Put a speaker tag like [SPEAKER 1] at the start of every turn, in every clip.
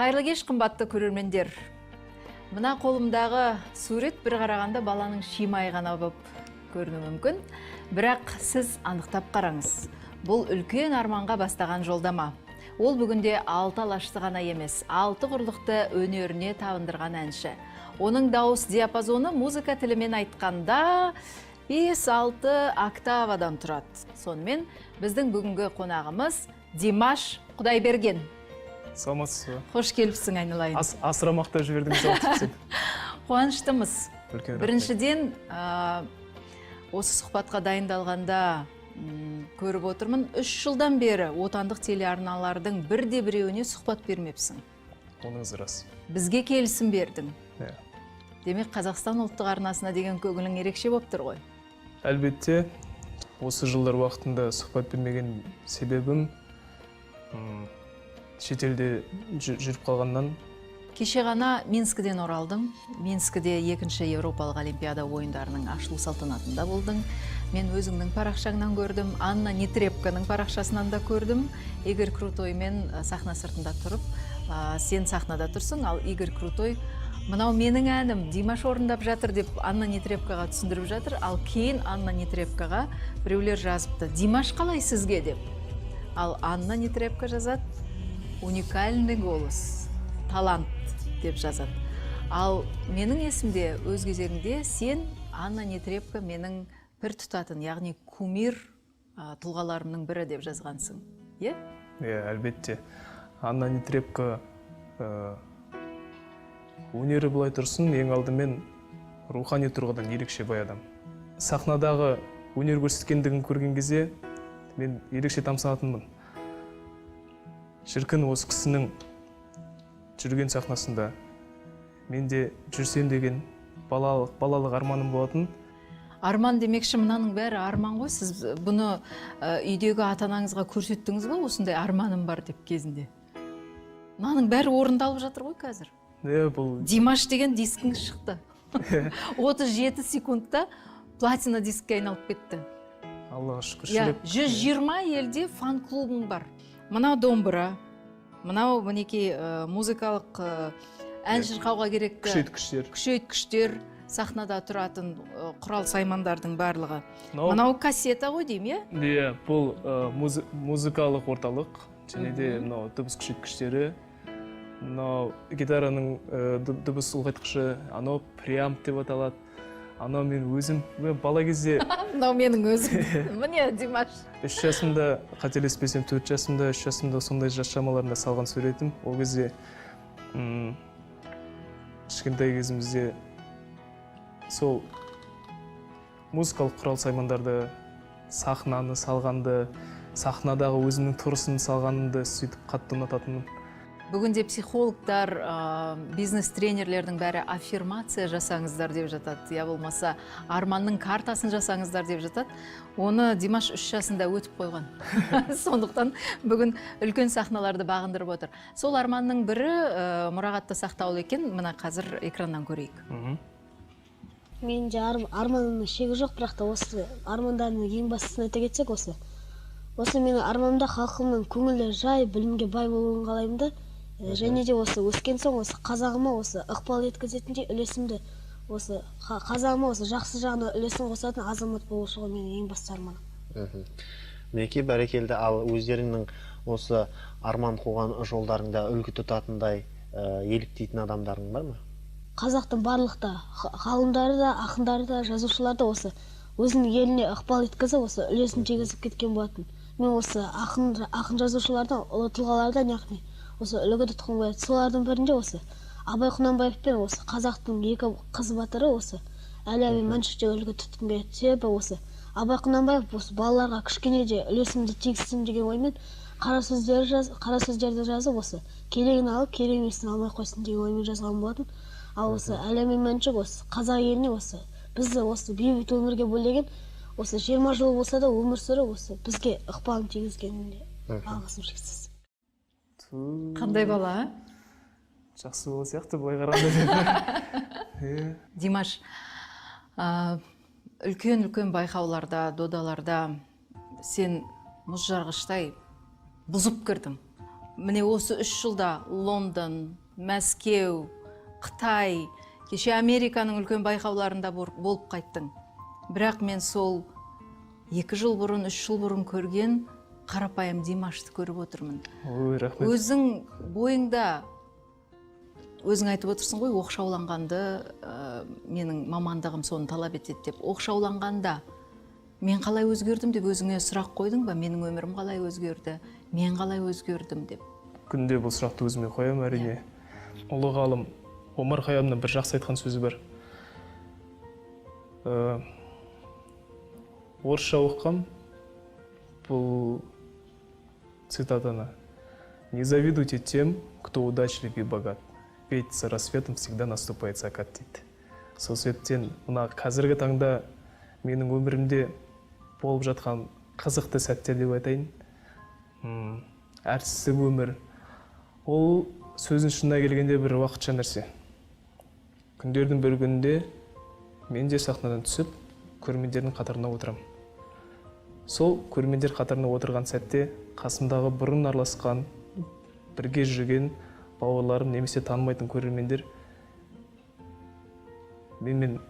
[SPEAKER 1] Қайырлы кеш, қымбатты көрермендер. Мына қолымдағы сурет бір қарағанда баланың шимай ғана болып көрінуі мүмкін, бірақ сіз анықтап қараңыз. Бұл үлкен арманға бастаған жолдама. Ол бүгінде 6 алашты ғана емес, 6 құрлықты өнеріне табындырған әнші. Оның дауыс диапазоны музыка тілімен айтқанда 5-6 октавадан тұрады. Сонымен біздің бүгінгі қонағымыз Димаш Құдайберген.
[SPEAKER 2] Саламатсыз ба?
[SPEAKER 1] Қош келіпсің, айналайын.
[SPEAKER 2] Асырамақта жібердіңіз алтықсың.
[SPEAKER 1] Қуаныштымыз.
[SPEAKER 2] Үлкен
[SPEAKER 1] Біріншіден, осы сұхбатқа дайындалғанда көріп отырмын, 3 жылдан бері отандық телеарналардың бірде-біреуіне сұхбат бермепсің.
[SPEAKER 2] Оныңыз рас.
[SPEAKER 1] Бізге келісім бердің.
[SPEAKER 2] Демек,
[SPEAKER 1] Қазақстан ұлттық арнасына деген көңілің ерекше болып тұр ғой.
[SPEAKER 2] Әлбетте, осы жылдар уақытында сұхбат бермеген себебім шетелде жүріп қалғаннан.
[SPEAKER 1] Кеше ғана Минскіден оралдың. Минскіде 2-ші Еуропалық Олимпиада ойындарының ашылу салтанатында болдың. Мен өзіңнің парақшаңнан көрдім, Анна Нетребконың парақшасынан да көрдім. Игорь Крутоймен сахна сыртында тұрып, сен сахнада тұрсың, ал Игорь Крутой мынау менің әнім, Димаш орындап жатыр деп Анна Нетребкоға түсіндіріп жатыр, ал кейін Анна Нетребкоға біреулер жазыпты, Димаш қалай сізге деп. Ал Анна Нетребко жазады, уникальный голос, талант деп жазады. Ал менің есімде өз кезегінде сен Анна Нетребко менің бір тұтатын, яғни кумир тұлғаларымның бірі деп жазғансың. Е?
[SPEAKER 2] Әлбетте. Анна Нетребко өнері былай тұрсын, ең алдымен рухани тұрғыдан ерекше бай адам. Сахнадағы өнер көрсеткендігін көрген кезде мен ерекше тамсанатынмын. Шіркін осы кісінің жүрген сахнасында мен де жүрсем деген балалық арманым болатын.
[SPEAKER 1] Арман демекші, мынаның бәрі арман ғой. Сіз бұны үйдегі ата-анаңызға көрсеттіңіз ба, осындай арманым бар деп кезінде? Мынаның бәрі орындалып жатыр ғой қазір. Димаш деген дискіңіз шықты. 37 секундта платина дискке айналып кетті.
[SPEAKER 2] Аллаға шүкіршілік.
[SPEAKER 1] 120 елде фан-клубың бар. Мынау домбыра, мынау мінекей музыкалық ән шырқауға керекті күшейткіштер, сахнада тұратын құрал саймандардың барлығы. Мынау кассета ғой дейм, е?
[SPEAKER 2] Бұл музыкалық орталық, және де дыбыс күшейткіштері, гитараның дыбыс ұлғайтқышы, анау преамп деп аталады. Анау мен өзім, бала кезде...
[SPEAKER 1] Анау менің өзім. Міне, Димаш.
[SPEAKER 2] 3 жасымда, қателеспесем 4 жасымда, 3 жасымда сондай жас шамаларында салған суретім. Ол кезде кішкентай кезімізде сол музыкалық құрал саймандарды, сахнаны салғанды, сахнадағы өзімнің тұрысын салғанды сөйтіп қатты ұнататынмын.
[SPEAKER 1] Бүгінде психологтар, бизнес-тренерлердің бәрі аффирмация жасаңыздар деп жатады. Я болмаса, арманның картасын жасаңыздар деп жатады. Оны Димаш 3 жасында өтіп қойған. Сондықтан бүгін үлкен сахналарды бағындырып отыр. Сол арманның бірі мұрағатта сақтаулы екен. Мына қазір экраннан көрейік.
[SPEAKER 3] Мен арманымның шегі жоқ, бірақ та осы армандарының ең бастысын айта кетсек осы. Осы менің арманымда халқымның көңілі жай, білімге бай болуын қалаймын. Және де осы өскен соң осы қазағыма осы ықпал еткізетіндей үлесімді, осы қазағыма осы жақсы жағына үлесін қосатын азамат болушы ғой менің ең басты арманым.
[SPEAKER 4] Мінекей бәрекелді, ал өздеріңнің осы арман қуған жолдарыңда үлгі тұтатындай еліктейтін адамдарың бар ма?
[SPEAKER 3] Қазақтың барлықта ғалымдары да, ақындары да, жазушылары да осы өзінің еліне ықпал еткізіп, осы үлесін тигізіп кеткен болатын. Мен осы ақын жазушылардан, ұлы тұлғалардан, яғни осы үлгі тұтқым болады. Солардың бірінде осы Абай Құнанбаев пен осы қазақтың 2 қыз батыры осы Әлия мен Мәншүкте үлгі тұтқым келеді. Себебі осы Абай Құнанбаев осы балаларға кішкене де үлесімді тигізсем деген оймен қара сөздерді жазып осы керегін алып, керек емесін алмай қойсын деген оймен жазған болатын. Ал осы Әлия мен Мәншүк осы қазақ еліне осы бізді осы бейбіт өмірге бөлеген, осы 20 жыл болса да өмір сүріп осы бізге ықпалын тигізгеніне алғысым шексіз.
[SPEAKER 1] Қандай бала?
[SPEAKER 2] Жақсы бола сияқты, былай қарағанда.
[SPEAKER 1] Димаш, үлкен байқауларда, додаларда сен мұз жарғыштай бұзып кірдің. міне осы 3 жылда Лондон, Мәскеу, Қытай, кеше Американың үлкен байқауларында болып қайттың. Бірақ мен сол 2 жыл бұрын, 3 жыл бұрын көрген қарапайым Димашты көріп отырмын.
[SPEAKER 2] Ой, рахмет.
[SPEAKER 1] Өзің бойыңда, өзің айтып отырсың ғой, оқшауланғанды, менің мамандығым соны талап етеді деп. Оқшауланғанда мен қалай өзгердім деп өзіңе сұрақ қойдың ба? Менің өмірім қалай өзгерді? Мен қалай өзгердім деп.
[SPEAKER 2] Күнде бұл сұрақты өзіме қоямын, әрине. Ұлы ғалым Омар Хайямның бір жақсы айтқан сөзі бар. Орысша оқығам, бұл цитатаны. Не завидуйте тем, кто удачлив и богат, ведь за рассветом всегда наступает закат дейді. Сол себептен мына қазіргі таңда менің өмірімде болып жатқан қызықты сәттер деп айтайын. Әртістік өмір. Ол сөздің шынына келгенде бір уақытша нәрсе. Күндердің бір күнінде мен де сахнадан түсіп, көрермендердің қатарына отырам. Сол көрермендер қатарына отырған сәтте қасымдағы бұрын араласқан, бірге жүрген бауырларым немесе танымайтын көрермендер менімен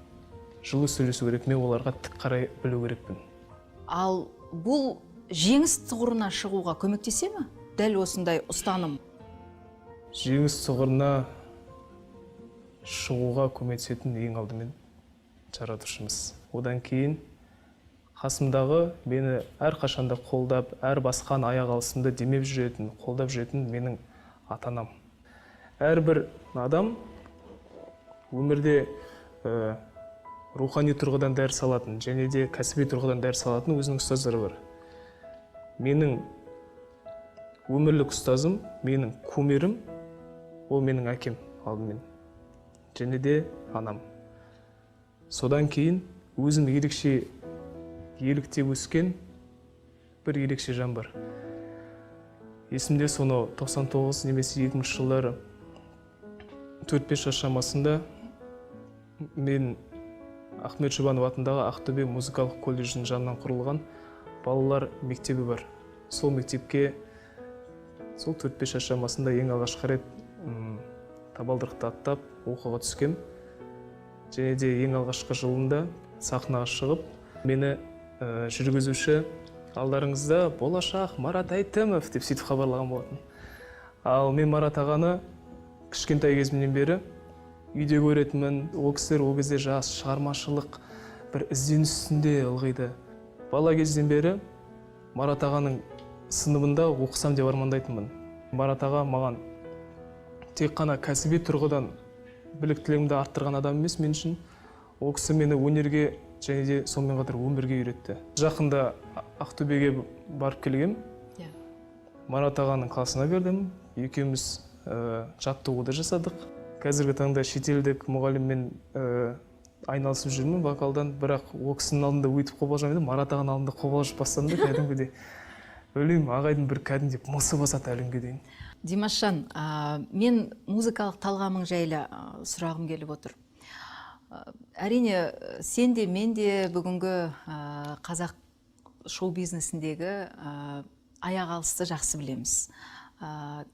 [SPEAKER 2] жылы сөйлесу керек, мен оларға тік қарай білу керекпін.
[SPEAKER 1] Ал бұл жеңіс тұғырына шығуға көмектесе ме? Дәл осындай ұстаным.
[SPEAKER 2] Жеңіс тұғырына шығуға көмектесетін ең алдымен жаратушымыз. Одан кейін қасымдағы мені әрқашанда қолдап, әр басқан аяқ алысымды демеп жүретін, қолдап жүретін менің ата-анам. Әрбір адам өмірде рухани тұрғыдан дәріс алатын, және де кәсіби тұрғыдан дәріс алатын өзінің ұстаздары бар. Менің өмірлік ұстазым, менің кумирім, ол менің әкем алдымен, және де анам. Содан кейін өзім ерекше еліктеп өскен бір ерекше жан бар. Есімде соны 99 немесе 2000 жылдары 4-5 жас шамасында мен Ахмет Жұбанов атындағы Ақтөбе музыкалық колледжінің жанынан құрылған балалар мектебі бар. Сол мектепке сол 4-5 жас шамасында ең алғашқы рет табалдырықты аттап оқуға түскем. Және де ең алғашқы жылында сахнаға шығып, мені жүргізуші алдарыңызда болашақ Марат Әйтімов деп сөйтіп хабарлаған болатын. Ал мен Марат ағаны кішкентай кезімнен бері үйде көретінмін. Ол кісілер ол кезде жас, шығармашылық бір ізденіс үстінде ылғиды. Бала кезден бері Марат ағаның сыныбында оқысам деп армандайтынмын. Марат аға маған тек қана кәсіби тұрғыдан біліктілігімді арттырған адам емес мен үшін. Ол кісі мені өнерге және де сонымен қатар өмірге үйретті. Жақында Ақтөбеге барып келгем. Марат ағаның класына бердім. Екеуміз жаттығуды жасадық. Қазіргі таңда шетелдік мұғаліммен айналысып жүрмін вокалдан, бірақ ол кісінің алдында өйтіп қобалжамайды, Марат ағаның алдында қобалжып бастадым да кәдімгідей. Өлеймін, ағайдың бір кәдімгідей мысы басады әлемге дейін.
[SPEAKER 1] Димашжан, мен музыкалық талғамың жайлы сұрағым келіп отыр. Әрине, сен де, мен де бүгінгі қазақ шоу-бизнесіндегі аяқ алысты жақсы білеміз.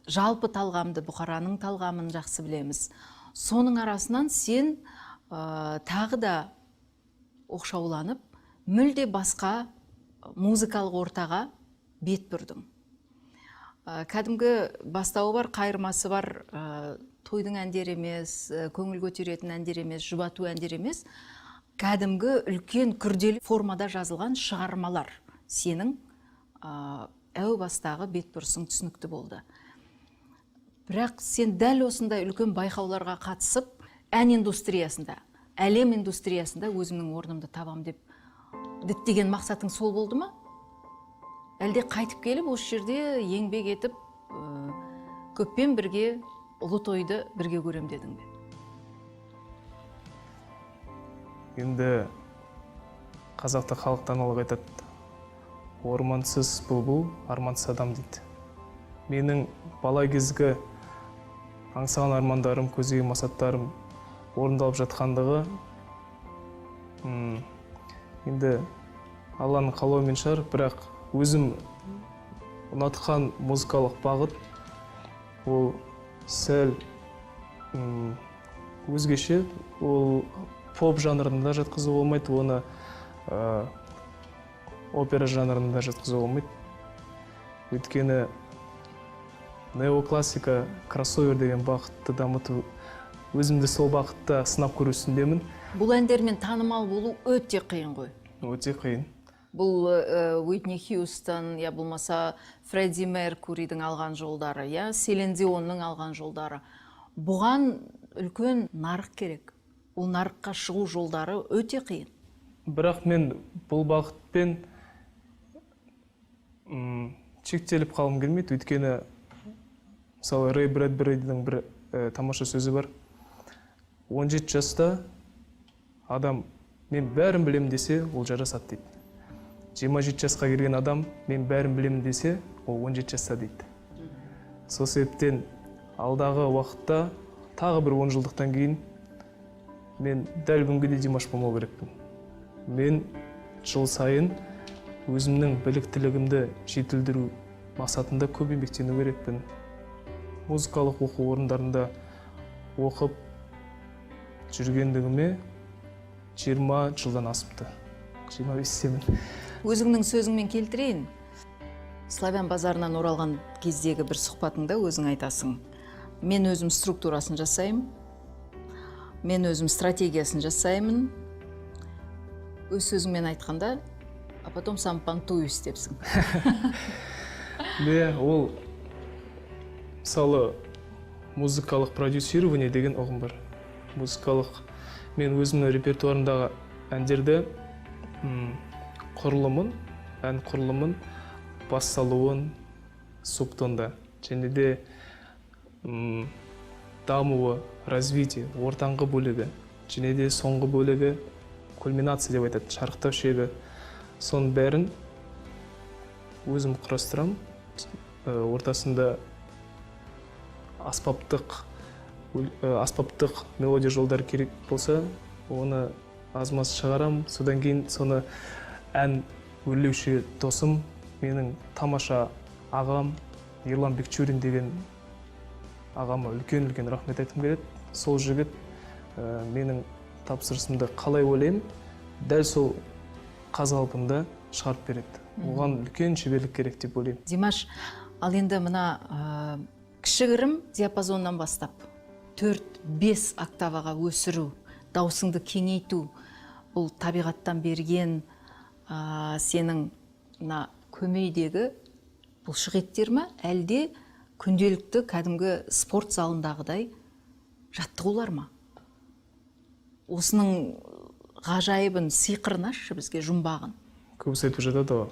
[SPEAKER 1] Жалпы талғамды, бұқараның талғамын жақсы білеміз. Соның арасынан сен тағы да оқшауланып, мүлде басқа музыкалық ортаға бет бұрдың. Кәдімгі бастауы бар, қайырмасы бар, тойдың әндері емес, көңіл көтеретін әндер емес, жұбату әндер емес, кәдімгі үлкен күрделі формада жазылған шығармалар сенің әу бастағы бет бұрысың түсінікті болды. Бірақ сен дәл осындай үлкен байқауларға қатысып, ән индустриясында, әлем индустриясында өзімнің орнымды табам деп діттеген мақсатың сол болды ма? Әлде қайтып келіп осы жерде еңбек етіп, көппен бірге ұлы тойды бірге көрем дедің бе?
[SPEAKER 2] Енді қазақта халық даналық айтады, ормансыз бұлбұл, армансыз адам дейді. Менің бала кезгі аңсаған армандарым, көздеген мақсаттарым орындалып жатқандығы енді Алланың қалауымен шығар, бірақ өзім ұнатқан музыкалық бағыт ол сәл өзгеше, ол поп жанрында жатқызуға болмайды, оны опера жанрында жатқызуға болмайды. Өйткені неоклассика, кроссовер деген бағытты дамыту, өзімді сол бағытта сынап көру үстіндемін.
[SPEAKER 1] Бұл әндермен танымал болу өте қиын ғой.
[SPEAKER 2] Өте қиын.
[SPEAKER 1] Бұл Уитни Хьюстон, я болмаса Фредди Меркуридің алған жолдары, я Селин Дионның алған жолдары. Бұған үлкен нарық керек. Ол нарыққа шығу жолдары өте қиын.
[SPEAKER 2] Бірақ мен бұл бағытпен шектеліп қалым келмейді, өйткені мысалы Рэй Брэдберидің бір тамаша сөзі бар. 17 жаста адам мен бәрін білем десе, ол жарасады дейді. 27 жасқа келген адам мен бәрін білем десе, ол 17 жаста дейді. Сол себептен алдағы уақытта тағы бір 10 жылдықтан кейін мен дәл күнгіде Димаш болмау керекпін. Мен жыл сайын өзімнің біліктілігімді жетілдіру мақсатында көп еңбектену керекпін. Музыкалық оқу орындарында оқып жүргендігіме 20 жылдан асыпты. 25-семін.
[SPEAKER 1] Өзіңнің сөзіңмен келтірейін. Славян базарынан оралған кездегі бір сұхбатыңда өзің айтасың. Мен өзім структурасын жасаймын. Мен өзім стратегиясын жасаймын. Өз сөзіңмен айтқанда, а потом сам понтуюсь депсің.
[SPEAKER 2] Ол мысалы музыкалық продюсирование деген ұғым бар. Музыкалық мен өзімнің репертуарымдағы әндерді құрылымын, ән құрылымын, бассалуын, субтонда, және де дамуы, развитие, ортаңғы бөлігі, және де соңғы бөлігі, кульминация деп айтады, шарықтау шегі. Соның бәрін өзім құрастырам. Ортасында аспаптық мелодия жолдары керек болса, оны аз-маз шығарам. Содан кейін соны ән өрлеуші досым, менің тамаша ағам Ерлан Бекчурин деген ағама үлкен рахмет айтқым келеді. Сол жігіт менің тапсырысымды қалай ойлаймын, дәл сол қазалпында шығарып береді. Оған үлкен шеберлік керек деп ойлаймын.
[SPEAKER 1] Димаш, ал енді мына кішігірім диапазоннан бастап 4-5 октаваға өсіру, даусыңды кеңейту, бұл табиғаттан берген сенің көмейдегі бұлшықеттер ме, әлде күнделікті кәдімгі спорт залындағыдай жаттығулар ма? Осының ғажайыбын, сиқырын ашшы бізге, жұмбағын.
[SPEAKER 2] Көбісі айтып жатады ғой,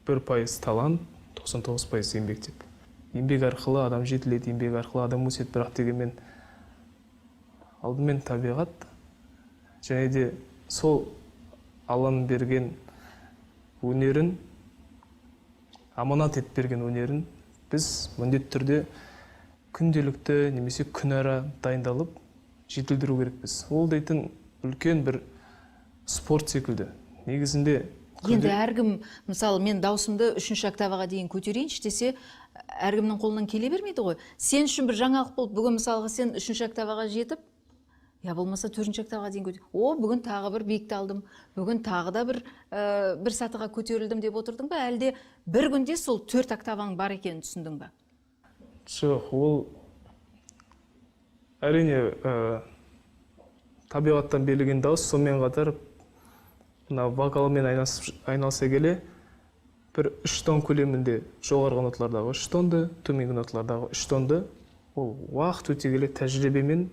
[SPEAKER 2] 1% талант, 99% еңбек деп. Еңбек арқылы адам жетіледі, еңбек арқылы адам өседі, бірақ дегенмен алдымен табиғат, және де сол Алланың берген өнерін, аманат етіп берген өнерін біз міндетті түрде күнделікті немесе күнара дайындалып жетілдіру керекпіз. Ол дейтін үлкен бір спорт секілді. Негізінде
[SPEAKER 1] енді әркім, мысалы, мен даусымды 3-ші октаваға дейін көтерейінші десе, әркімнің қолынан келе бермейді ғой. Сен үшін бір жаңалық болды. Бүгін мысалға сен 3-ші октаваға жетіп, я болмаса 4-ші октаваға дейін көтер. Бүгін тағы бір биікті алдым. Бүгін тағы да бір сатыға көтерілдім деп отырдың ба? Әлде бір күнде сол 4 октаваң бар екенін түсіндің ба?
[SPEAKER 2] Жоқ, ол әрине табиғаттан берілген дауыс, сонымен қатар вокалмен айналыса келе, бір 3 тон көлемінде жоғарғы ноталардағы 3 тонды, төменгі ноталардағы 3 тонды, ол уақыт өте келе тәжірибемен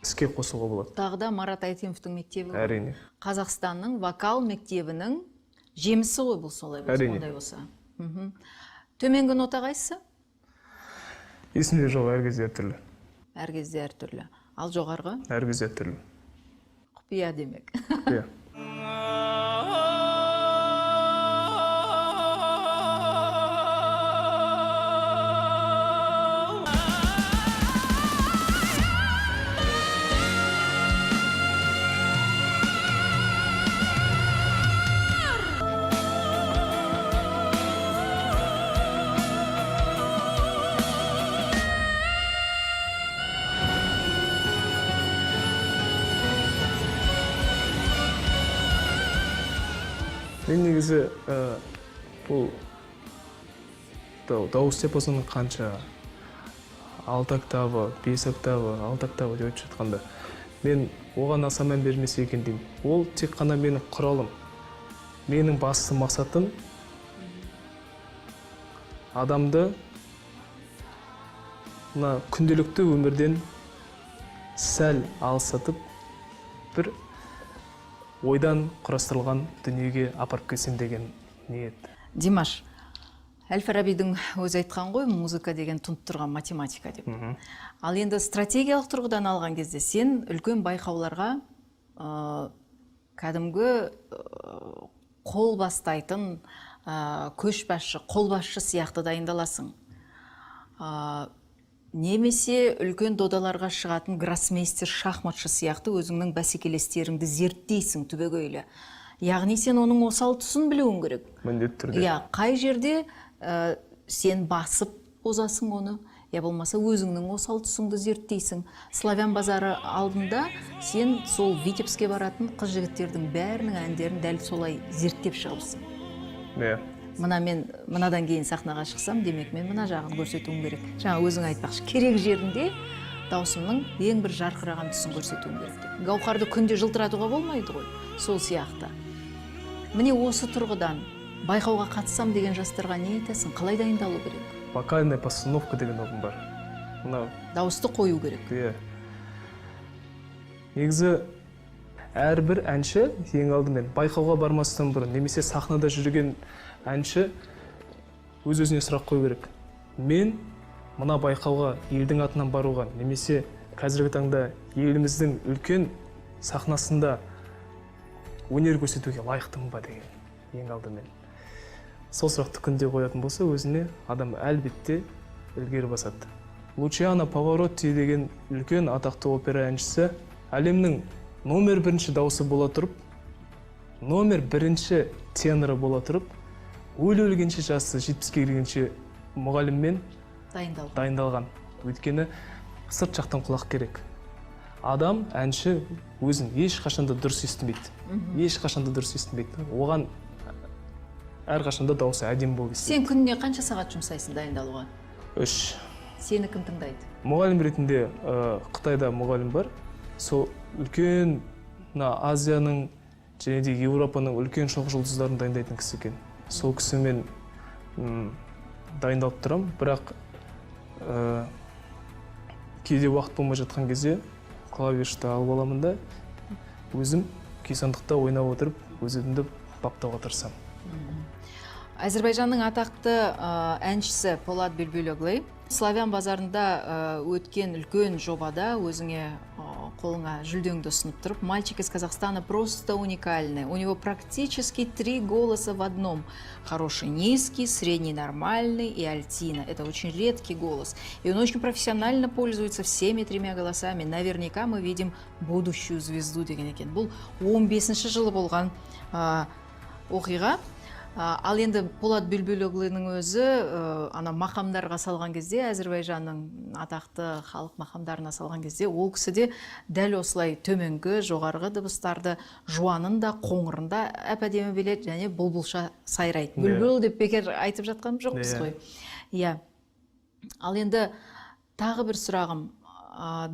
[SPEAKER 2] іске қосуға болады.
[SPEAKER 1] Тағы да Марат Айтемовтың мектебі.
[SPEAKER 2] Әрине.
[SPEAKER 1] Қазақстанның вокал мектебінің жемісі ғой бұл, солай болса. Төменгі нота қайсысы?
[SPEAKER 2] Есімде жоқ, әр кезде әртүрлі.
[SPEAKER 1] Әр кезде әртүрлі. Ал жоғарғы?
[SPEAKER 2] Әр кезде әртүрлі.
[SPEAKER 1] Құпия демек.
[SPEAKER 2] Құпия. Мен негізі бұл дауыс диапазоны қанша 6 октавы, 5 октавы, 6 октавы деп айтып жатқанда мен оған аса мән бермесе екен деймін. Ол тек қана менің құралым. Менің басты мақсатым адамды мына күнделікті өмірден сәл алыстатып бір ойдан құрастырылған дүниеге апарып келсем деген ниет.
[SPEAKER 1] Димаш, Әл-Фарабидің өзі айтқан ғой, музыка деген тұнып тұрған математика деп. Ал енді стратегиялық тұрғыдан алған кезде сен үлкен байқауларға кәдімгі қол бастайтын, көшбасшы, қолбасшы сияқты дайындаласың. Немесе үлкен додаларға шығатын гроссмейстер, шахматшы сияқты өзіңнің бәсекелестеріңді зерттейсің түбегейлі. Яғни сен оның осал тұсын білуің керек.
[SPEAKER 2] Міндетті түрде.
[SPEAKER 1] Қай жерде сен басып озасың оны, болмаса өзіңнің осал тұсыңды зерттейсің. Славян базары алдында сен сол Витебске баратын қыз жігіттердің бәрінің әндерін дәл солай зерттеп шығыпсың. Мен мынадан кейін сахнаға шықсам, демек мен мына жағын көрсетуім керек. Жаңа өзің айтпақшы, керек жерінде даусымның ең бір жарқыраған тұсын көрсетуім керек деп. Гаухарды күнде жылтыратуға болмайды ғой, сол сияқты. Міне осы тұрғыдан байқауға қатысам деген жастарға не айтасың? Қалай дайындалу керек?
[SPEAKER 2] Вокальная постановка деген ұғым бар.
[SPEAKER 1] Дауысты қою керек.
[SPEAKER 2] Негізі әрбір әнші ең алдымен байқауға бармастан бұрын немесе сахнада жүрген әнші өз-өзіне сұрақ қою керек. Мен мына байқауға елдің атынан баруға, немесе қазіргі таңда еліміздің үлкен сахнасында өнер көрсетуге лайықтымын ба деген ең алдымен. Сол сұрақты күнде қоятын болса, өзіне адам әлбетте ілгері басады. Лучиано Паваротти деген үлкен атақты опера әншісі әлемнің номер 1 дауысы бола тұрып, номер 1 теноры бола тұрып, өлгенше жасы 70-ке келгенше мұғаліммен дайындалған. Өйткені сырт жақтан құлақ керек. Адам, әнші өзін ешқашанда дұрыс естімейді. Оған әрқашанда дауысы әдемі болып естиді.
[SPEAKER 1] Сен күніне қанша сағат жұмсайсың дайындалуға?
[SPEAKER 2] 3.
[SPEAKER 1] Сені кім тыңдайды?
[SPEAKER 2] Мұғалім ретінде Қытайда мұғалім бар. Сол үлкен Азияның және де Еуропаның үлкен шоқ жұлдыздарын дайындайтын кісі екен. Сол кісімен дайындалып тұрам, бірақ кейде уақыт болмай жатқан кезде клавишті алып аламын да, өзім күйсандықта ойнап отырып, өзімді баптауға тырысам.
[SPEAKER 1] Әзірбайжанның атақты әншісі Полат Бülbüloğlu Славян базарында өткен үлкен жобада өзіңе қолыңа жүлдеңді ұсынып тұрып, мальчик из Казахстана просто уникальный. У него практически 3 голоса в одном. Хороший низкий, средний нормальный и альтина. Это очень редкий голос. И он очень профессионально пользуется всеми 3 голосами. Наверняка мы видим будущую звезду деген екен. Бұл 15-ші жылы болған оқиға. Ал енді Полат Бülbüloğlu'ның өзі мақамдарға салған кезде, Әзірбайжанның атақты халық мақамдарына салған кезде, ол кісі де дәл осылай төменгі, жоғарғы дыбыстарды жуанын да, қоңырын да әп-әдемі біледі, және бұлбұлша сайрайды. Бүлбүл деп бекер айтып жатқан жоқпыз ғой. Ал енді тағы бір сұрағым,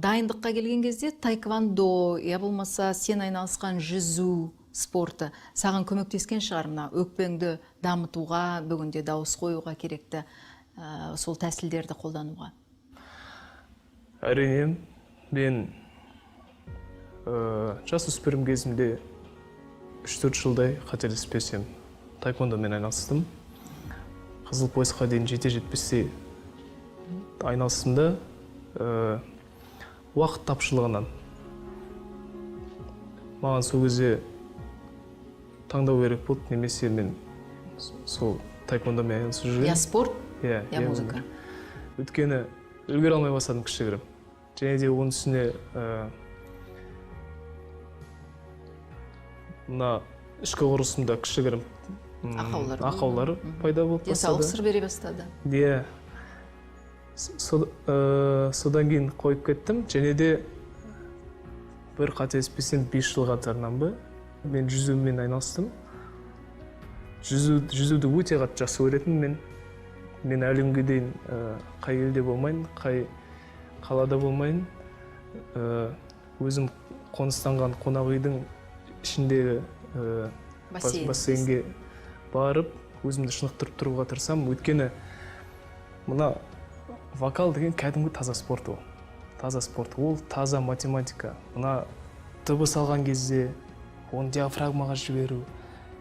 [SPEAKER 1] дайындыққа келген кезде таеквондо, болмаса сен айналысқан жүзу спорты саған көмектескен шығар, өкпеңді дамытуға, бүгінде дауыс қоюға керекті сол тәсілдерді қолдануға?
[SPEAKER 2] Әрине, мен жасөспірім кезімде 3-4 жылдай қателеспесем таеквондомен айналыстым. Қызыл поясқа дейін жете-жетпесе айналыстым да, уақыт тапшылығынан маған сол кезде таңдау керек болды, немесе мен сол таеквондомен айналысып жүрген.
[SPEAKER 1] Я спорт, я музыка.
[SPEAKER 2] Өйткені үлгере алмай бастадым кішігірім. Және де оның үстіне мына ішкі құрылысымда кішігірім ақаулар пайда болып бастады.
[SPEAKER 1] Денсаулық сыр бере бастады.
[SPEAKER 2] Содан кейін қойып кеттім. Және де бір қателеспесем 5 жыл қатарынан ба мен жүзумен айналыстым. жүзуді өте қатты жақсы көретінмін мен әлі күнге дейін қай елде болмайын, қай қалада болмайын, өзім қоныстанған қонақ үйдің ішіндегі бассейнге барып, өзімді шынықтырып тұруға тырысамын. Өйткені мына вокал деген кәдімгі таза спорт ол. Таза спорт, ол таза математика. Мына дыбыс алған кезде оны диафрагмаға жіберу,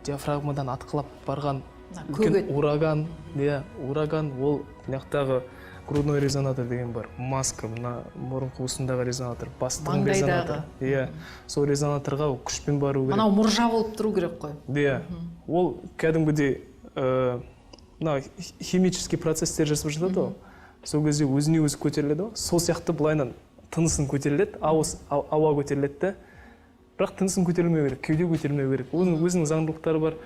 [SPEAKER 2] диафрагмадан атқылап барған үлкен ураган, ол мынаяқтағы грудной резонатор деген бар, маска, мына мұрын қуысындағы резонатор, бастың резонатор. Сол резонаторға күшпен бару керек.
[SPEAKER 1] Анау мұржа болып тұру керек қой.
[SPEAKER 2] Ол кәдімгідей химический процесстер жасап жатады ғой. Сол кезде өзіне өзі көтеріледі ғой. Сол сияқты былайынан тынысын көтеріледі, ауа көтеріледі, бірақ тынысын көтерілмеу керек, кеуде көтерілмеу керек. Өзінің заңдылықтары бар.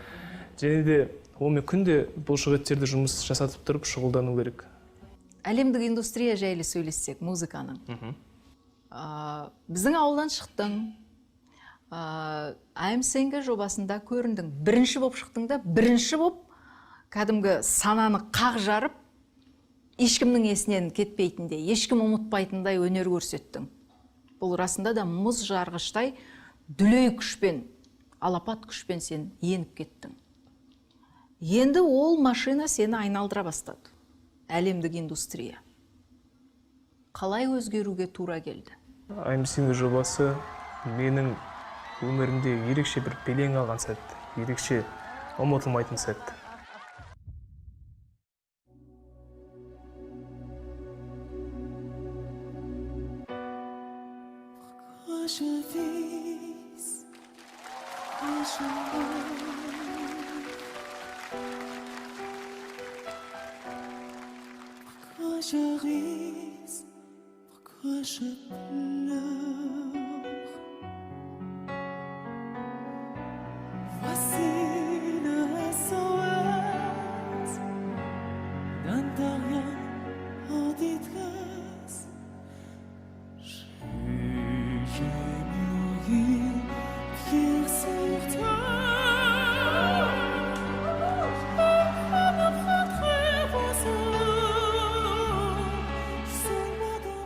[SPEAKER 2] Және де онымен күнде бұл жігіттерді жұмыс жасатып тұрып шұғылдану керек.
[SPEAKER 1] Әлемдік индустрия жайлы сөйлессек, музыканың. Біздің ауылдан шықтың, AMSNG жобасында көріндің. Бірінші боп шықтың да, бірінші боп кәдімгі сананы қақ жарып, ешкімнің есінен кетпейтіндей, ешкім ұмытпайтындай өнер көрсеттің. Бұл расында да мұз жарғыштай дүлей күшпен, алапат күшпен сен еніп кеттің. Енді ол машина сені айналдыра бастады. Әлемдік индустрия. Қалай өзгеруге тура келді?
[SPEAKER 2] AMSNG жобасы менің өмірімде ерекше бір белең алған сәт, ерекше ұмытылмайтын сәт.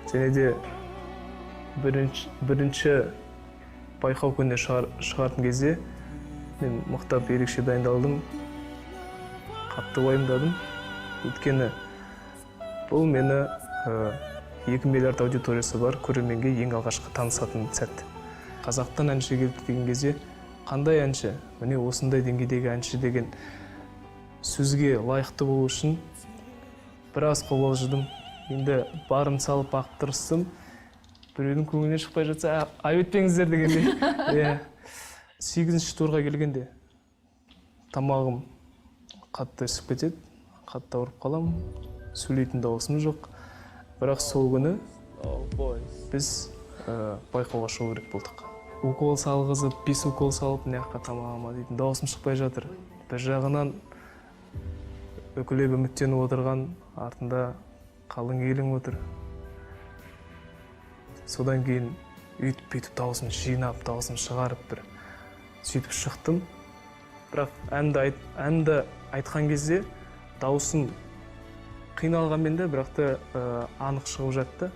[SPEAKER 2] Және де бірінші байқау күніне шығатын кезде мен мықтап ерекше дайындалдым, қатты уайымдадым. Өйткені бұл мені 2 миллиард аудиториясы бар көрерменге ең алғашқы танысатын сәт. Қазақтан әнші келді деген кезде, қандай әнші, міне осындай деңгейдегі әнші деген сөзге лайықты болу үшін біраз қобалжыдым. Енді барын салып ақтырыстым, біреудің көңілінен шықпай жатса, айып етпеңіздер дегенде. 8-ші турға келгенде тамағым қатты ісіп кетеді, қатты ауырып қалам, сөйлейтін дауысым жоқ. Бірақ сол күні біз байқауға шығу керек болдық. Укол салғызып, 5 укол салып, мынаяққа тамағыма дейтін дауысым шықпай жатыр. Бір жағынан үкілеп үміттеніп отырған, артында қалың елің отыр. Содан кейін үйтіп-бүйтіп дауысын жинап, дауысын шығарып бір сөйтіп шықтым. Бірақ әнді айтқан кезде дауысым қиналғанмен де, бірақ та анық шығып жатты.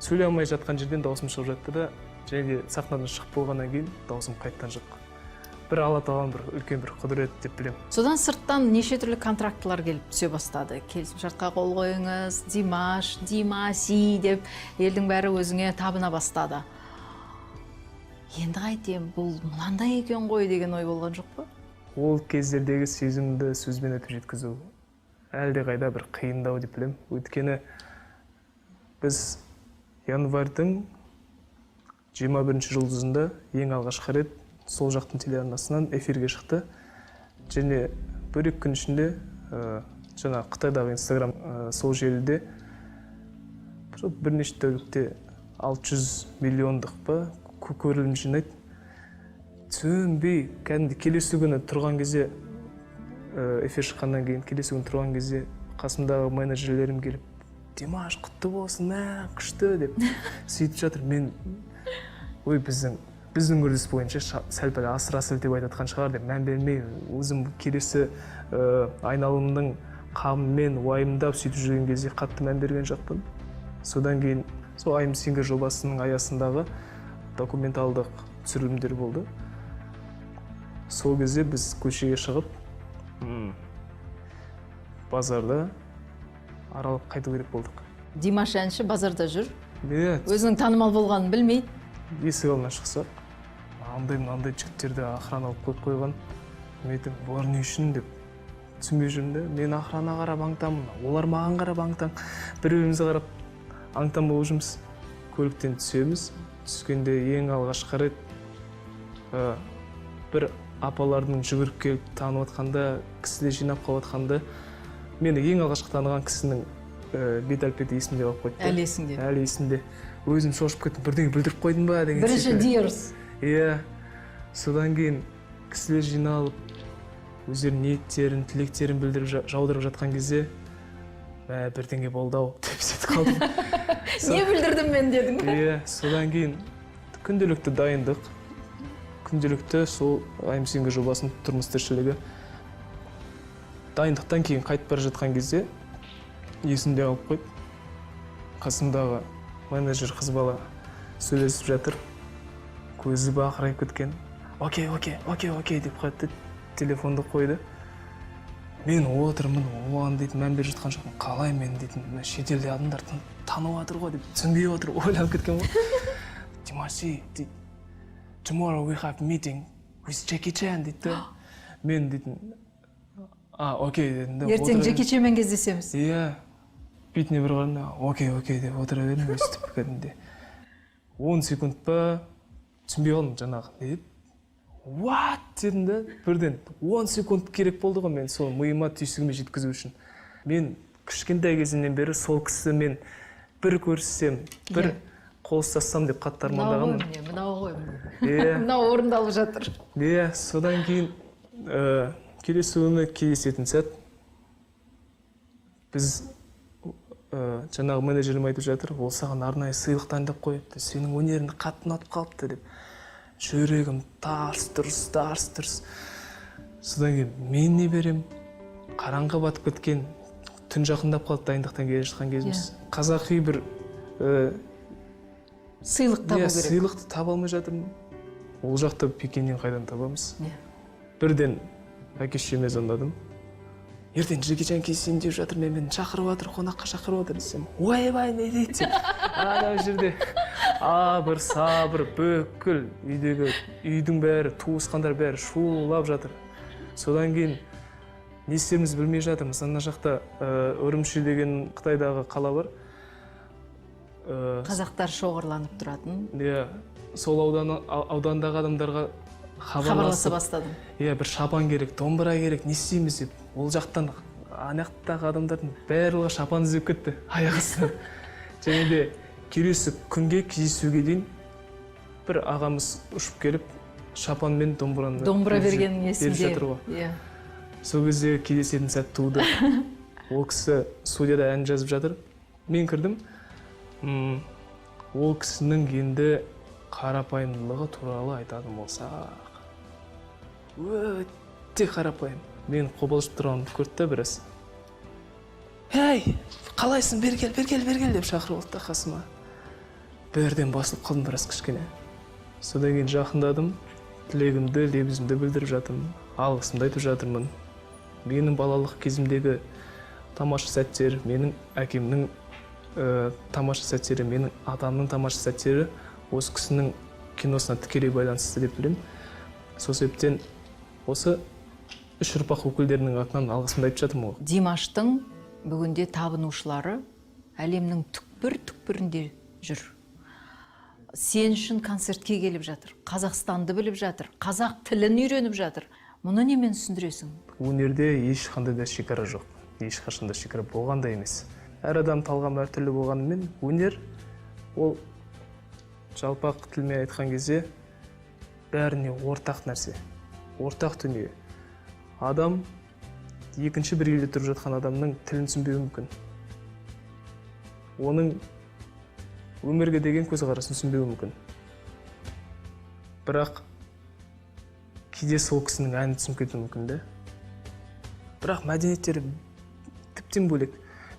[SPEAKER 2] Сөйлей алмай жатқан жерден дауысым шығып жатты да, және де сахнадан шығып болғаннан кейін дауысым қайттан шықты. Бір Алла тағаланың бір үлкен бір құдірет деп білем.
[SPEAKER 1] Содан сырттан неше түрлі контрактылар келіп түсе бастады. Келісімшартқа қол қойыңыз, Димаш, Димаси деп елдің бәрі өзіңе табына бастады. Енді қайтем, бұл мынандай екен ғой деген ой болған жоқ па?
[SPEAKER 2] Ол кездердегі сезімді сөзбен өтіп жеткізу әлде қайда бір қиындау деп білем. Өйткені біз январьдың 21-ші жұлдызында ең алғашқы рет сол жақтың телеарнасынан эфирге шықты. Және бір 2 күн ішінде жаңа Қытайдағы Инстаграм сол желіде бірнеше тәулікте 600 миллиондық па көрілім жинайды. Түсінбей, кәдімгі келесі күні тұрған кезде, эфир шыққаннан кейін келесі күні тұрған кезде қасымдағы менеджерлерім келіп, Димаш, құтты болсын, күшті деп сөйтіп жатыр. Мен, ой, біздің біздің үрдіс бойынша сәл-пәл асыра сілтеп айтатқан шығар деп мән бермей өзім келесі айналымның қамымен уайымдап сөйтіп жүрген кезде қатты мән берген жоқпын. Содан кейін сол I'm Singer жобасының аясындағы документалдық түсірілімдер болды. Сол кезде біз көшеге шығып базарда аралап қайту керек болдық.
[SPEAKER 1] Димаш әнші базарда жүр,
[SPEAKER 2] Иә,
[SPEAKER 1] өзінің танымал болғанын білмей.
[SPEAKER 2] есік алдына шықсақ, андай жігіттерді охрана алып қойып қойған. Мен айтам, бұлар не үшін деп түсінбей жүрмін де. Мен охрана қарап аңтамын, олар маған қарап аңтаң. Бір-бірімізге қарап аңтам болып жүрміз. Көліктен түсеміз. Түскенде ең алғашқы рет бір апалардың жүгіріп келіп танып атқанда, кісілер жинап қалып атқанда, мені ең алғашқы таныған кісінің бет-әлпеті есімде қалып қойды.
[SPEAKER 1] Әлі есіңде.
[SPEAKER 2] Әлі есімде. Өзім шошып кеттім, бірдеңе білдіріп қойдым ба деген.
[SPEAKER 1] Бірінші Dears.
[SPEAKER 2] Иә. Содан кейін кісілер жиналып, өздерінің ниеттерін, тілектерін білдіріп жаудырып жатқан кезде, бірдеңе болды-ау деп сөйтіп қалдым.
[SPEAKER 1] Не білдірдім мен дедің?
[SPEAKER 2] Иә, содан кейін күнделікті дайындық, күнделікті сол I'm Singer жобасының тұрмыс тіршілігі. Дайындықтан кейін қайтып бара жатқан кезде есімде алып қойып, қасымдағы менеджер қыз бала сөйлесіп жатыр, көзі бақырайып кеткен. Окей деп қойды, телефонды қойды. Мен отырмын, оған дейтін мән беріп жатқан жоқпын. Қалай мен дейтін, шетелде адамдар танып жатыр ғой деп түсінбей отыр, ойланып кеткен ғой. Димаши, tomorrow we have meeting with Jackie Chan дейді. Мен дейтін, окей дедім.
[SPEAKER 1] Ертең Джеки Чанмен кездесеміз.
[SPEAKER 2] Иә. Бетіне бір қарадым, окей деп отыра бердім, өстіп кәдімде. 10 секунд па түсінбей қалдым жаңағы. Не деп? What? Дедім де, бірден 10 секунд керек болды ғой мен сол миыма түйсігіме жеткізу үшін. Мен кішкентай кезімнен бері сол кісі мен бір көрсем, бір қол ұстассам деп қатты армандағанмын.
[SPEAKER 1] Мынау ғой.
[SPEAKER 2] Иә.
[SPEAKER 1] Мынау орындалып жатыр.
[SPEAKER 2] Иә, содан кейін келесі күні кездесетін сәт біз жаңағы менеджерім айтып жатыр, ол саған арнайы сыйлық дайындап қойыпты, сенің өнеріңді қатты ұнатып қалыпты деп. Жүрегім тарс-тұрс. Содан кейін мен не берем? Қараңғы батып кеткен, түн жақындап қалды дайындықтан келе жатқан кезіміз. Қазақи бір
[SPEAKER 1] Сыйлық табу керек.
[SPEAKER 2] Сыйлықты таба алмай жатырмын. Ол жақта Пекиннен қайдан табамыз? Бірден әке-шешеме звондадым. Ертең Джеки Чан кездесейін деп жатыр, мені шақырып жатыр, қонаққа шақырып жатыр десем, ойбай не дейді деп. Ана жерде абыр сабыр бүкіл үйдің бәрі, туысқандар бәрі шулап жатыр. Содан кейін не істерімізді білмей жатырмыз. Ана жақта Үрімші деген Қытайдағы қала бар.
[SPEAKER 1] Қазақтар шоғырланып тұратын.
[SPEAKER 2] Иә, сол аудандағы адамдарға
[SPEAKER 1] хабарласа бастадым.
[SPEAKER 2] Иә, бір шапан керек, домбыра керек, не істейміз деп. Ол жақтан анақтағы адамдардың барлығы шапан іздеп кетті аяқ астынан. Және де келесі күнге кездесуге дейін бір ағамыз ұшып келіп, шапан мен домбыраны
[SPEAKER 1] бергеннің есімде.
[SPEAKER 2] Иә. Сол кезде кездесетін сәт туды. Ол кісі студияда ән жазып жатыр. Мен кірдім. Ол кісінің енді қарапайымдылығы туралы айтатын болсақ, өте қарапайым. Мен қобалжып тұрғанымды көрді біраз. Ей, қалайсың, бер кел деп шақырып алды қасыма. Бірден басылып қалдым біраз кішкене. Содан кейін жақындадым, тілегімді, лебізімді білдіріп жатырмын, алғысымды айтып жатырмын. Менің балалық кезімдегі тамаша сәттер, менің әкемнің тамаша сәттері, менің атамның тамаша сәттері осы кісінің киносына тікелей байланысты деп білемін. Сол себептен осы үш ұрпақ өкілдерінің атынан алғысымды айтып жатырмын ғой.
[SPEAKER 1] Димаштың бүгінде табынушылары әлемнің түкпір-түкпірінде жүр. Сен үшін концертке келіп жатыр, Қазақстанды біліп жатыр, қазақ тілін үйреніп жатыр. Мұны немен түсіндіресің?
[SPEAKER 2] Өнерде ешқандай да шекара жоқ, ешқашанда шекара болған да емес. Әр адам талғам әртүрлі болғанымен, өнер ол жалпақ тілмен айтқан кезде бәріне ортақ нәрсе, ортақ дүние. Адам екінші бір елде тұрып жатқан адамның тілін түсінбеуі мүмкін. Оның өмірге деген көзқарасын түсінбеуі мүмкін. бірақ кейде сол кісінің әнін түсініп кетуі мүмкін да. Бірақ мәдениеттері тіптен бөлек.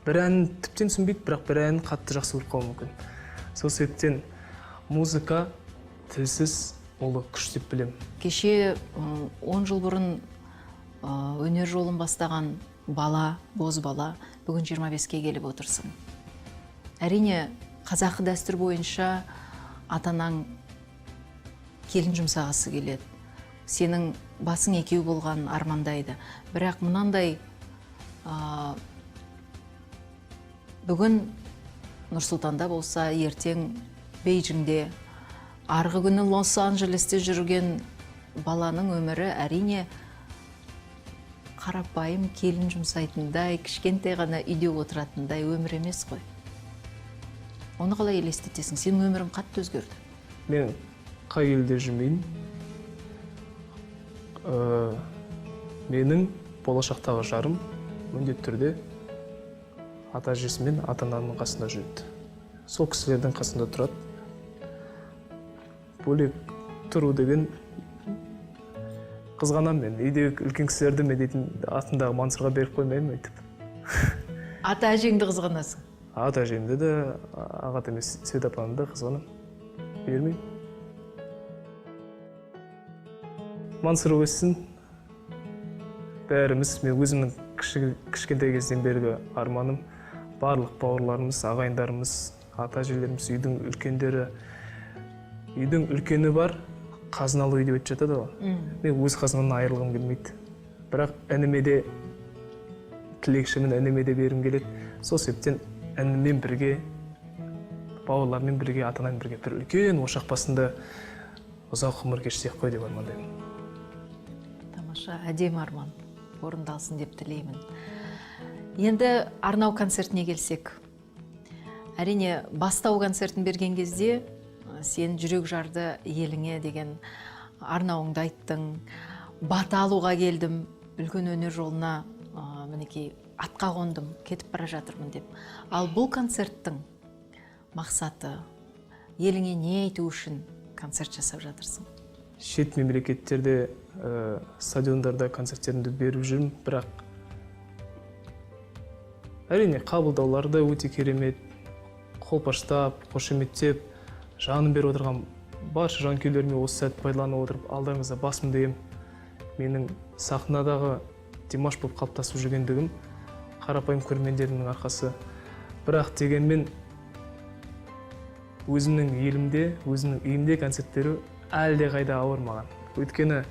[SPEAKER 2] Бір әнін тіптен түсінбейді, бірақ бір әнін қатты жақсы көріп қалуы мүмкін. Сол себептен музыка тілсіз ұлы күш деп білемін.
[SPEAKER 1] Кеше 10 жыл бұрын өнер жолын бастаған бала, боз бала, бүгін 25-ке келіп отырсың. Әрине, қазақы дәстүр бойынша атанаң келін жұмсағысы келеді. Сенің басың екеу болған армандайды. Бірақ мұнандай бүгін Нұрсұлтанда болса, ертең Бейжіңде, арғы күні Лос-Анджелесте жүрген баланың өмірі әрине қарапайым келін жұмсайтындай, кішкентай ғана үйде отыратындай өмір емес қой. Оны қалай елестетесің? Сенің өмірің қатты өзгерді.
[SPEAKER 2] Мен қай елде жүрмейін. Менің болашақтағы жарым міндетті түрде ата-әжесі мен ата-ананың қасында жүреді. Сол кісілердің қасында тұрады. Бөлек тұру деген қызғанамын мен. Үйдегі үлкен кісілерді мен дейтін атындағы Мансұрға беріп қоймаймын айтып.
[SPEAKER 1] Ата-әжеңді қызғанасың?
[SPEAKER 2] Ата-әжемді де, ағат емес Свет апамды да қызғанамын. Бермеймін. Мансұр өссін. Бәріміз, мен өзімнің кішкентай кезден бергі арманым, барлық бауырларымыз, ағайындарымыз, ата-әжелеріміз, үйдің үлкендері, үйдің үлкені бар, қазыналы үй деп жатады ғой. Мен өз қазынымнан айырылғым келмейді. Бірақ ініме де тілекшімін, ініме де бергім келеді. Сол себептен інімен бірге, бауырлармен бірге, ата-анаммен бірге бір үлкен ошақ басында ұзақ ғұмыр кешсек қой деп армандаймын.
[SPEAKER 1] Тамаша, әдемі арман. Орындалсын деп тілеймін. Енді арнау концертіне келсек. Әрине, бастау концертін берген кезде сен жүрек жарды еліңе деген арнауыңды айттың. Бата алуға келдім, үлкен өнер жолына мінекей атқа қондым, кетіп бара жатырмын деп. Ал бұл концерттің мақсаты, еліңе не айту үшін концерт жасап жатырсың?
[SPEAKER 2] Шет мемлекеттерде, стадиондарда концерттерімді беріп жүрмін, бірақ әрине қабылдаулары да өте керемет, қолпаштап, қошеметтеп, жанын беріп отырған барша жанкүйерлеріме осы сәтті пайдаланып отырып, алдарыңызда басымды иемін. Менің сахнадағы Димаш болып қалыптасып жүргендігім қарапайым көрермендердің арқасы. Бірақ дегенмен өзімнің елімде, өзімнің үйімде концерт беру әлде қайда ауыр маған. Өйткені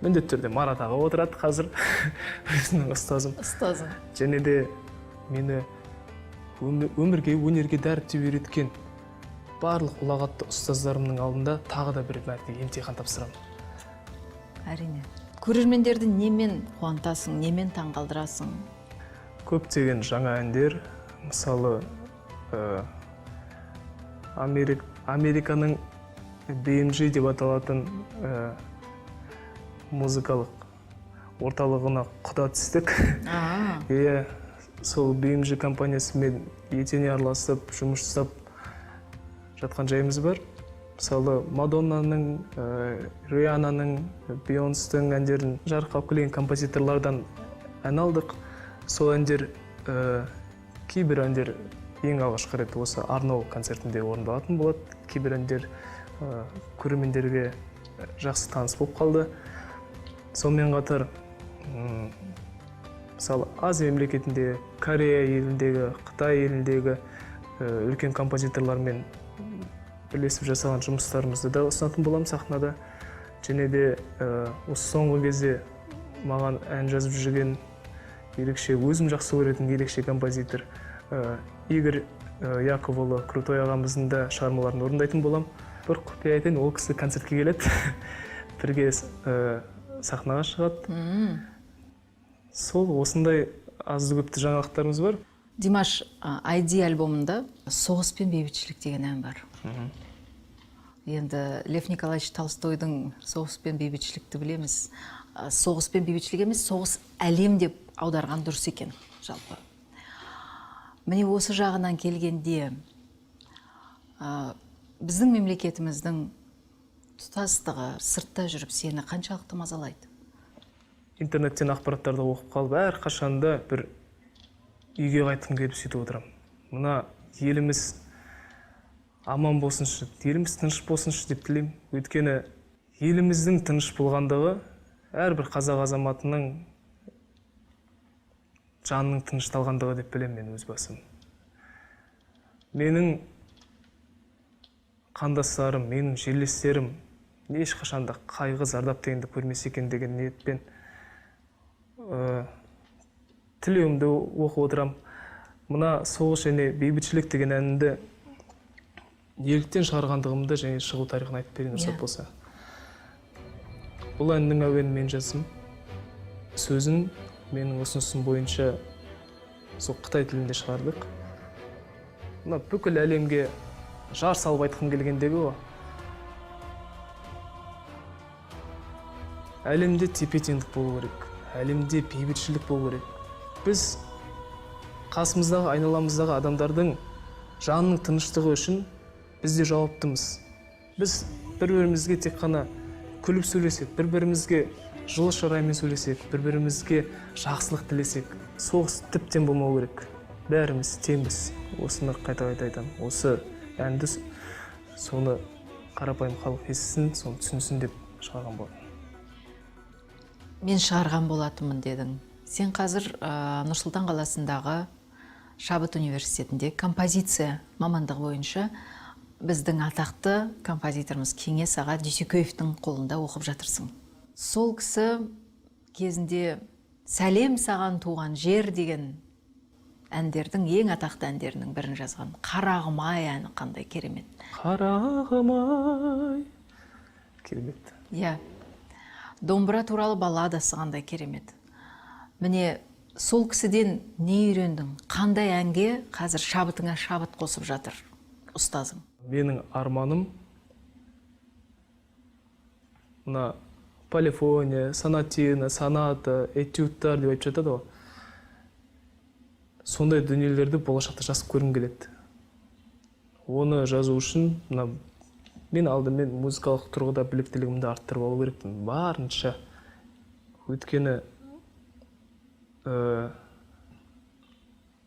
[SPEAKER 2] міндетті түрде Марат аға отырады қазір, өзімнің ұстазым. Және де мені өмірге, өнерге дәріптеп үйреткен барлық ұлағатты ұстаздарымның алдында тағы да бір мәрте емтихан тапсырамын.
[SPEAKER 1] Әрине. Көрермендерді немен қуантасың, немен таңғалдырасың?
[SPEAKER 2] Көптеген жаңа әндер, мысалы Американың BMG деп аталатын музыкалық орталығына құда түстік. Сол BMG компаниясымен етене араласып, жұмыс жасап жатқан жайымыз бар. Мысалы, Мадоннаның, Риананың, Бейонстың әндерін жарыққа келген композиторлардан ән алдық. Сол әндер, кейбір әндер ең алғашқы рет осы арнау концертінде орындалатын болады. Кейбір әндер көрермендерге жақсы таныс болып қалды. Сонымен қатар, мысалы, Азия мемлекетінде, Корея еліндегі, Қытай еліндегі үлкен композиторлармен бірлесіп жасаған жұмыстарымызды да ұсынатын боламын сахнада. Және де осы соңғы кезде маған ән жазып жүрген ерекше, өзім жақсы көретін ерекше композитор Игорь Яковлы Крутой ағамыздың да шығармаларын орындайтын боламын. Бір құпия айтайын, ол кісі концертке келеді, бірге сахнаға шығады. Сол осындай азды көпті жаңалықтарымыз бар.
[SPEAKER 1] Димаш, ID альбомында «Соғыс пен бейбітшілік» деген ән бар. Енді Лев Николаевич Толстойдың «Соғыс пен бейбітшілікті» білеміз. Соғыс пен бейбітшілік емес, соғыс әлем деп аударған дұрыс екен жалпы. Міне осы жағынан келгенде біздің мемлекетіміздің тұтастығы сыртта жүріп сені қаншалықты мазалайды?
[SPEAKER 2] Интернеттен ақпараттарды оқып қалып, әр қашанда бір үйге қайтқым келіп сөйтіп отырамын. Мына еліміз аман болсыншы, еліміз тыныш болсыншы деп тілеймін. Өйткені еліміздің тыныш болғандығы әрбір қазақ азаматының жанының тынышталғандығы деп білемін мен өз басым. Менің қандастарым, менің жерлестерім ешқашанда қайғы зардап дегенді көрмесе екен деген ниетпен тілеуімді оқып отырам. Мына соғыс және бейбітшілік деген әнді неліктен шығарғандығымды және шығу тарихын айтып берейін рұқсат болса. Бұл әннің әуенін мен жаздым. Сөзін менің ұсынысым бойынша сол Қытай тілінде шығардық. Мына бүкіл әлемге жар салып айтқым келгендегі о. Әлемде тепе-теңдік болу керек. Әлемде бейбітшілік болу керек. Біз қасымыздағы, айналамыздағы адамдардың жанының тыныштығы үшін біз де жауаптымыз. Біз бір-бірімізге тек қана күліп сөйлесек, бір-бірімізге жылы шыраймен сөйлесек, бір-бірімізге жақсылық тілесек, соғыс тіптен болмау керек. Бәріміз теңбіз. Осыны қайта-қайта айтамын. Осы әнді соны қарапайым халық естісін, соны түсінсін деп шығарған болатын.
[SPEAKER 1] Мен шығарған болатынмын дедің. Сен қазір Нұр-Сұлтан қаласындағы Шабыт университетінде композиция мамандығы бойынша біздің атақты композиторымыз Кеңес аға Дүйсекеевтің қолында оқып жатырсың. Сол кісі кезінде «Сәлем саған туған жер» деген әндердің, ең атақты әндерінің бірін жазған. «Қарағым ай» әні қандай керемет.
[SPEAKER 2] Қарағым ай. Керемет.
[SPEAKER 1] Иә. Домбыра туралы балладасы қандай керемет. Міне, сол кісіден не үйрендің? Қандай әнге қазір шабытыңа шабыт қосып жатыр ұстазым?
[SPEAKER 2] Менің арманым мына полифония, сонатина, соната, этюдтар деп айтып жатады ғой. Сондай дүниелерді болашақта жазып көргім келеді. Оны жазу үшін мен алдымен музыкалық тұрғыда біліктілігімді арттырып алу керекпін. Барынша. Өйткені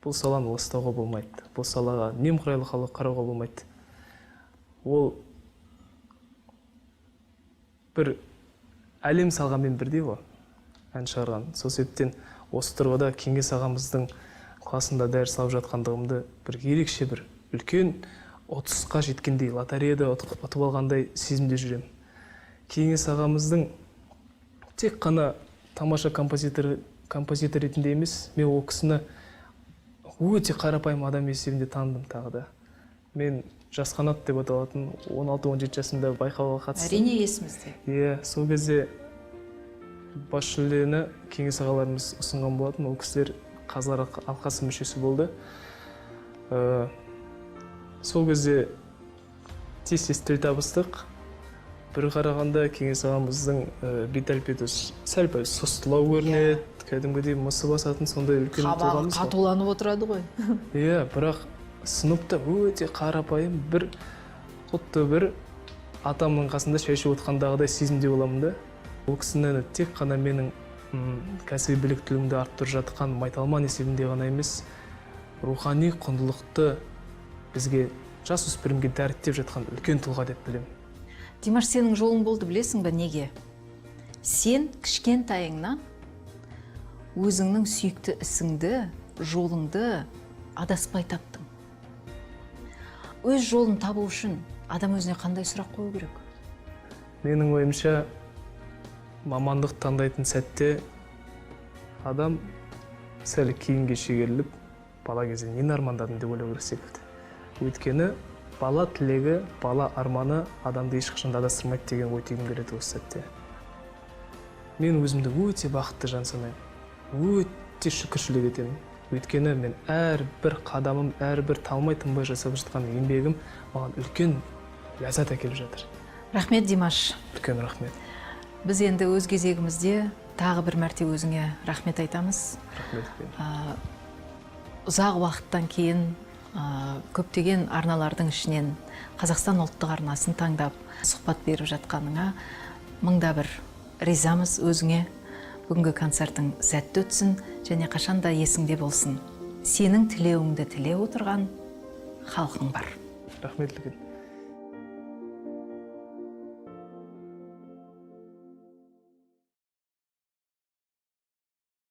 [SPEAKER 2] бұл саланы ластауға болмайды. Бұл салаға немқұрайлы қарауға болмайды. Ол бір әлем салғанмен бірдей ғой, ән шығарған. Сол себептен осы тұрғыда Кеңес ағамыздың класында дәріс алып жатқандығымды бір ерекше бір үлкен 30-қа жеткендей, лотереяда ұтып алғандай сезімде жүрем. Кеңес ағамыздың тек қана тамаша композитор ретінде емес, мен ол кісіні өте қарапайым адам есебінде таныдым тағы да. Мен Жас қанат деп аталатын 16-17 жасында байқауға қатыстым.
[SPEAKER 1] Әрине есімізде.
[SPEAKER 2] Иә, сол кезде бас жүлдені Кеңес ағаларымыз ұсынған болатын. Ол кісілер қазылар алқасы мүшесі болды. Сол кезде тез-тез тіл табыстық. Бір қарағанда Кеңес ағамыздың бет-әлпеті сәл-пәл сұстылау көрінеді. Кәдімгідей мысы басатын сондай үлкен тұлғамыз.
[SPEAKER 1] Қабағы қатуланып отырады ғой.
[SPEAKER 2] Иә, бірақ сыныпта өте қарапайым құтты бір атамның қасында шай ішіп отқандағыдай сезімде боламын да. Ол кісіні тек қана менің кәсіби біліктілігімді арттырып жатқан майталман есебінде ғана емес, рухани құндылықты бізге жасөспірімге дәріптеп жатқан үлкен тұлға деп білемін.
[SPEAKER 1] Димаш, сенің жолың болды, білесің бе неге? Сен кішкентайыңнан өзіңнің сүйікті ісіңді, жолыңды адаспай таптың. Өз жолын табу үшін адам өзіне қандай сұрақ қою керек?
[SPEAKER 2] Менің ойымша, мамандық таңдайтын сәтте адам сәл кейінге шегеріліп, бала кезде нені армандадым деп ойлау керек секілді. Өйткені бала тілегі, бала арманы адамды ешқашан адастырмайды деген ой түйгім келеді осы сәтте. Мен өзімді өте бақытты жан санаймын. Өте шүкіршілік етемін. Өйткені мен әрбір қадамым, әрбір талмай-тынбай жасап жатқан еңбегім маған үлкен ләззат әкеліп жатыр.
[SPEAKER 1] Рахмет, Димаш.
[SPEAKER 2] Үлкен рахмет.
[SPEAKER 1] Біз енді өз кезегімізде тағы бір мәрте өзіңе рахмет айтамыз.
[SPEAKER 2] Рахмет.
[SPEAKER 1] Ұзақ уақыттан кейін көптеген арналардың ішінен Қазақстан ұлттық арнасын таңдап сұхбат беріп жатқаныңа мыңда бір ризамыз өзіңе. Бүгінгі концертің сәтті өтсін және қашанда есіңде болсын. Сенің тілеуіңді тілеп отырған халқың бар.
[SPEAKER 2] Рахмет үлкен.